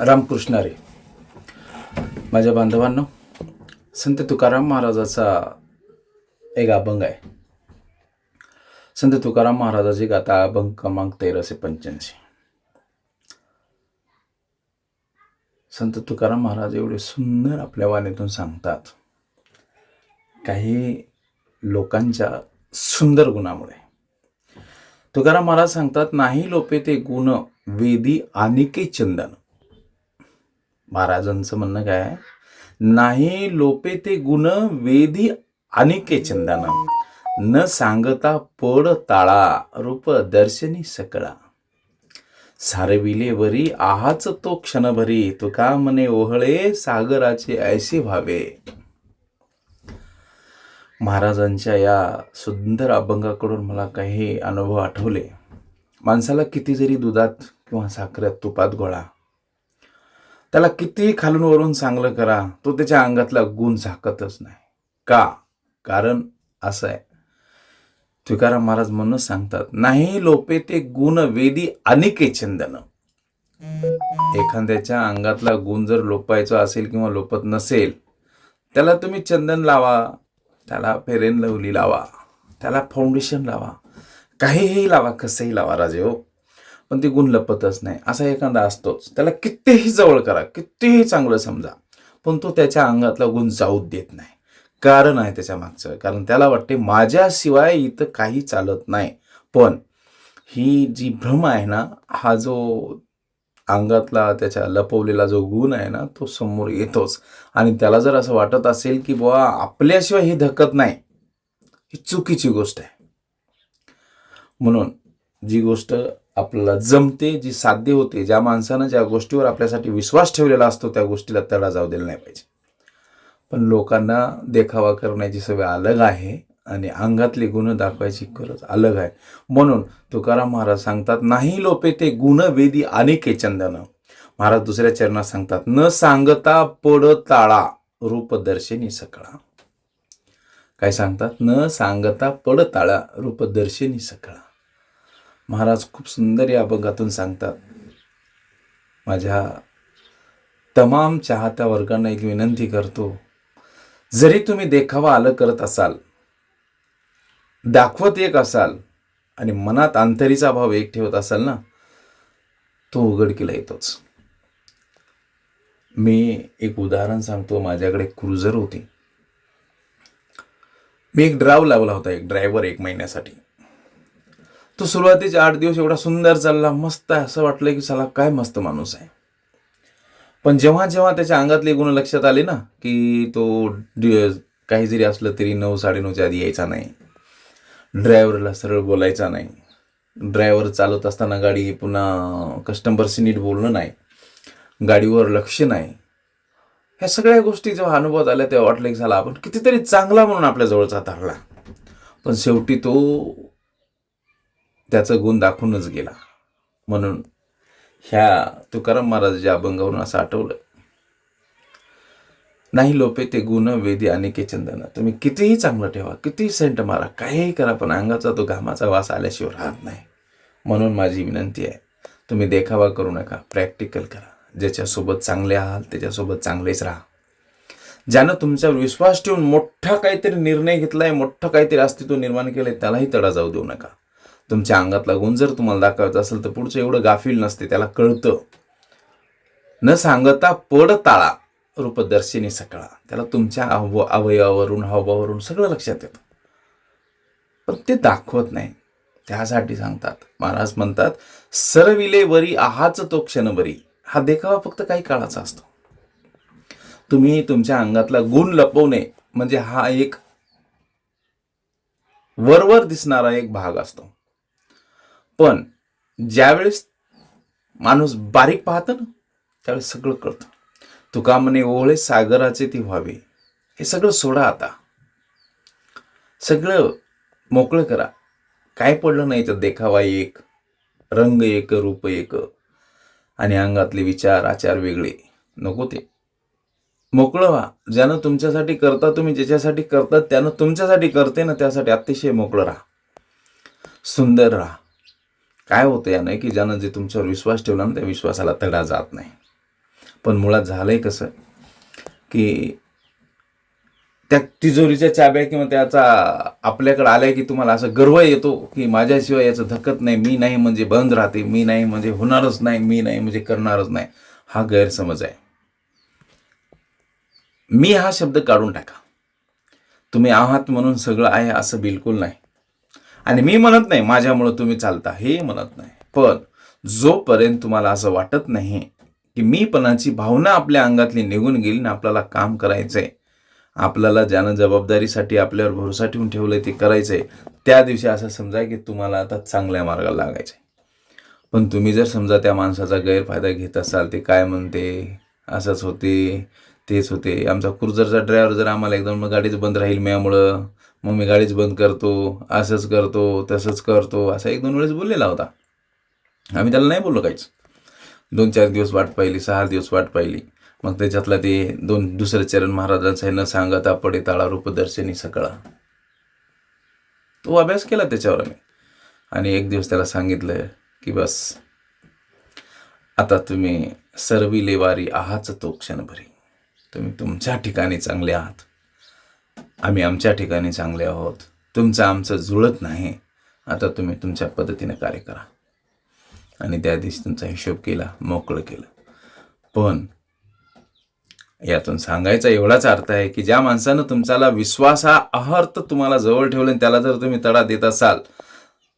रामकृष्ण हरी. माझ्या बांधवांनो, संत तुकाराम महाराजाचा एक अभंग आहे. संत तुकाराम महाराजाची गाथा, अभंग क्रमांक 1385. संत तुकाराम महाराज एवढे सुंदर आपल्या वाणीतून सांगतात. काही लोकांच्या सुंदर गुणामुळे तुकाराम महाराज सांगतात, नाही लोपे ते गुण वेदी आनिके चंदन. महाराजांचं म्हणणं काय आहे? नाही लोपे ते गुण वेदी आनिके चंदन, न सांगता पड ताळा रूप दर्शनी सकळा. सारविले वरी आहाच तो क्षणभरी, तुका मने ओहळे सागराचे ऐसे व्हावे. महाराजांच्या या सुंदर अभंगाकडून मला काही अनुभव आठवले. माणसाला किती जरी दुधात किंवा साखरेत तुपात गोळा, त्याला किती खालून वरून चांगलं करा, तो त्याच्या अंगातला गुण झाकतच नाही. का? कारण असं आहे, तुकाराम महाराज म्हणून सांगतात, नाही लोपे ते गुण वेदी अनिके चंदन. एखाद्याच्या अंगातला गुण जर लोपायचा असेल किंवा लोपत नसेल, त्याला तुम्ही चंदन लावा, त्याला फेरेन लवली लावा, त्याला फाउंडेशन लावा, काहीही लावा, कसंही लावा राजे हो, पण ते गुण लपतच नाही. असा एखादा असतोच, त्याला कितीही जवळ करा, कितीही चांगलं समजा, पण तो त्याच्या अंगातला गुण जाऊ देत नाही. कारण आहे त्याच्या मागचं. कारण त्याला वाटते माझ्याशिवाय इथं काही चालत नाही. पण ही जी भ्रम आहे ना, हा जो अंगातला त्याच्या लपवलेला जो गुण आहे ना, तो समोर येतोच. आणि त्याला जर असं वाटत असेल की बुवा आपल्याशिवाय हे धकत नाही, ही चुकीची गोष्ट आहे. म्हणून जी गोष्ट आपल्याला जमते, जी साध्य होते, ज्या माणसानं ज्या गोष्टीवर आपल्यासाठी विश्वास ठेवलेला असतो, त्या गोष्टीला तडा जाऊ दिला नाही पाहिजे. पण लोकांना देखावा करण्याची सवय अलग आहे आणि अंगातले गुण दाखवायची गरज अलग आहे. म्हणून तुकाराम महाराज सांगतात, नाही लोपे ते गुण वेदी अनेके चंदन. महाराज दुसऱ्या चरणात सांगतात, न सांगता पड ताळा रूप दर्शनी सकळा. काय सांगतात? न सांगता पड ताळा रूप दर्शनी सकळा. महाराज खूप सुंदर या अभंगातून सांगतात. माझ्या तमाम चाहत्या वर्गांना एक विनंती करतो, जरी तुम्ही देखावा अलग करत असाल, दाखवत एक असाल आणि मनात अंतरीचा भाव एक ठेवत असाल ना, तो उघडकीला येतोच. मी एक उदाहरण सांगतो. माझ्याकडे क्रुझर होती. मी एक ड्राईव्ह लावला होता, एक ड्रायव्हर 1 महिन्यासाठी. तो सुरुवातीचे 8 दिवस एवढा सुंदर चालला, मस्त आहे, असं वाटलं की चला काय मस्त माणूस आहे. पण जेव्हा जेव्हा त्याच्या अंगातले गुण लक्षात आले ना, की तो काही जरी असलं तरी 9, 9:30च्या आधी यायचा नाही, ड्रायव्हरला सरळ बोलायचा नाही, ड्रायव्हर चालवत असताना गाडी पुन्हा कस्टमरशी नीट बोलणं नाही, गाडीवर लक्ष नाही, ह्या सगळ्या गोष्टी जेव्हा अनुभवात आल्या तेव्हा वाटलं की झाला आपण कितीतरी चांगला म्हणून आपल्या जवळचा धरला. पण शेवटी तो त्याचं गुण दाखवूनच गेला. म्हणून ह्या तुकाराम महाराजाच्या अभंगावरून असं आठवलं, नाही लोपे ते गुण वेदी अनेके चंदन. तुम्ही कितीही चांगलं ठेवा, कितीही सेंट मारा, काहीही करा, पण अंगाचा तो घामाचा वास आल्याशिवाय राहत नाही. म्हणून माझी विनंती आहे, तुम्ही देखावा करू नका, प्रॅक्टिकल करा. ज्याच्यासोबत चांगले आहात त्याच्यासोबत चांगलेच राहा. ज्यानं तुमच्यावर विश्वास ठेवून मोठा काहीतरी निर्णय घेतलाय, मोठं काहीतरी अस्तित्व निर्माण केलंय, त्यालाही तडा जाऊ देऊ नका. तुमच्या अंगातला गुण जर तुम्हाला दाखवायचा असेल तर पुढचं एवढं गाफील नसते, त्याला कळतं. न सांगता पड ताळा रूप दर्शनी सकळा. त्याला तुमच्या अवयवावरून, हावभावावरून सगळं लक्षात येतं, पण ते दाखवत नाही. त्यासाठी सांगतात, महाराज म्हणतात, सरविले वरी आहाच तो क्षणभरी. हा देखावा फक्त काही काळाचा असतो. तुम्ही तुमच्या अंगातला गुण लपवणे म्हणजे हा एक वरवर दिसणारा एक भाग असतो. पण ज्यावेळेस माणूस बारीक पाहतं ना, त्यावेळेस सगळं कळतं. तुका म्हणे ओहळे सागराचे ती व्हावे. हे सगळं सोडा आता, सगळं मोकळं करा. काय पडलं नाही तर देखावा एक, रंग एक, रूप एक, आणि अंगातले विचार आचार वेगळे नको. ते मोकळं व्हा. ज्यानं तुमच्यासाठी करता, तुम्ही ज्याच्यासाठी करतात त्यानं तुमच्यासाठी करते ना, त्यासाठी अतिशय मोकळं राहा, सुंदर राहा. काय होतं यानं की ज्यानं जे तुमच्यावर विश्वास ठेवला ना, त्या विश्वासाला तडा जात नाही. पण मुळात झालंय कसं की त्या तिजोरीच्या चाब्या किंवा त्याचा आपल्याकडे आलाय की तुम्हाला असं गर्व येतो की माझ्याशिवाय याचं धकत नाही, मी नाही म्हणजे बंद राहते, मी नाही म्हणजे होणारच नाही, मी नाही म्हणजे करणारच नाही. हा गैरसमज आहे. मी हा शब्द काढून टाका. तुम्ही आहात म्हणून सगळं आहे असं बिलकुल नाही. आणि मी म्हणत नाही माझ्यामुळं तुम्ही चालता, हे म्हणत नाही. पण जोपर्यंत तुम्हाला असं वाटत नाही की मीपणाची भावना आपल्या अंगातली निघून गेली ना, आपल्याला काम करायचंय, आपल्याला ज्यानं जबाबदारीसाठी आपल्यावर भरोसा ठेवून ठेवलंय ते करायचंय, त्या दिवशी असं समजा की तुम्हाला आता चांगल्या मार्गाला लागायचंय. पण तुम्ही जर समजा त्या माणसाचा गैरफायदा घेत असाल, ते काय म्हणते, असंच होते, तेच होते. आमचा क्रुझरचा ड्रायव्हर जर आम्हाला एकदम मग गाडीच बंद राहील म्यामुळं, मग मी गाडीच बंद करतो, असंच करतो, तसंच करतो, असा 1-2 वेळेस बोललेला होता. आम्ही त्याला नाही बोललो काहीच. 2-4 दिवस वाट पाहिली, 6 दिवस वाट पाहिली. मग त्याच्यातला ते दुसरं चरण महाराजांचं आहे, न सांगता पडे ताळा रूपदर्शनी सकळा. तो अभ्यास केला त्याच्यावर आम्ही. आणि एक दिवस त्याला सांगितलं की बस आता तुम्ही सर्विले वारी आहाच तो क्षणभरी. तुम्ही तुमच्या ठिकाणी चांगले आहात, आम्ही आमच्या ठिकाणी चांगले आहोत, तुमचं आमचं जुळत नाही. आता तुम्ही तुमच्या पद्धतीने कार्य करा. आणि त्या दिवशी तुमचा हिशोब केला, मोकळं केलं. पण यातून सांगायचा एवढाच अर्थ आहे की ज्या माणसानं तुमच्याला विश्वासार्थ तुम्हाला जवळ ठेवलं आणि त्याला जर तुम्ही तडा देत असाल,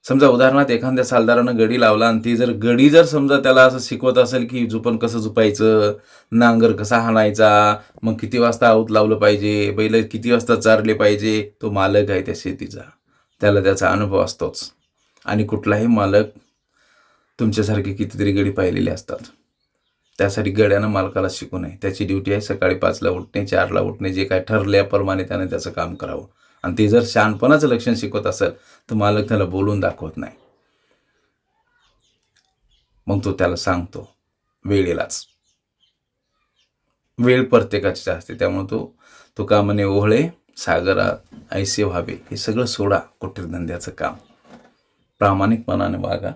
समजा उदाहरणार्थ एखाद्या सालदारानं गडी लावला आणि ती जर गडी जर समजा त्याला असं शिकवत असेल की झुपण कसं झुपायचं, नांगर कसा हाणायचा, मग किती वाजता आऊत लावलं पाहिजे, बैल किती वाजता चारले पाहिजे, तो मालक आहे त्या शेतीचा, त्याला त्याचा अनुभव असतोच. आणि कुठलाही मालक तुमच्यासारखे कितीतरी गडी पाहिलेले असतात. त्यासाठी गड्यानं मालकाला शिकू नये. त्याची ड्युटी आहे सकाळी 5ला उठणे, 4ला उठणे, जे काय ठरल्याप्रमाणे त्याने त्याचं काम करावं. आणि ते जर शहाणपणाचं लक्षण शिकवत असेल तर मालक त्याला बोलून दाखवत नाही. मग तो त्याला सांगतो वेळेलाच. वेळ प्रत्येकाची असते, त्यामुळे तो का म्हणे ओहळे सागरात ऐसे व्हावे. हे सगळं सोडा, कुटीरधंद्याचं काम, प्रामाणिकपणाने वागा,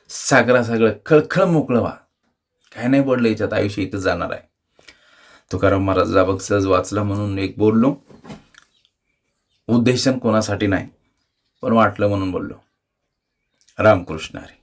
सगळं खळखळ मोकळं व्हा. काय नाही पडलं याच्यात, आयुष्य इथं जाणार आहे. तुकाराम महाराज बघ सहज वाचला म्हणून एक बोललो, उद्देशन कोणासाठी नाही, पण वाटलं म्हणून बोललो. रामकृष्ण हरी.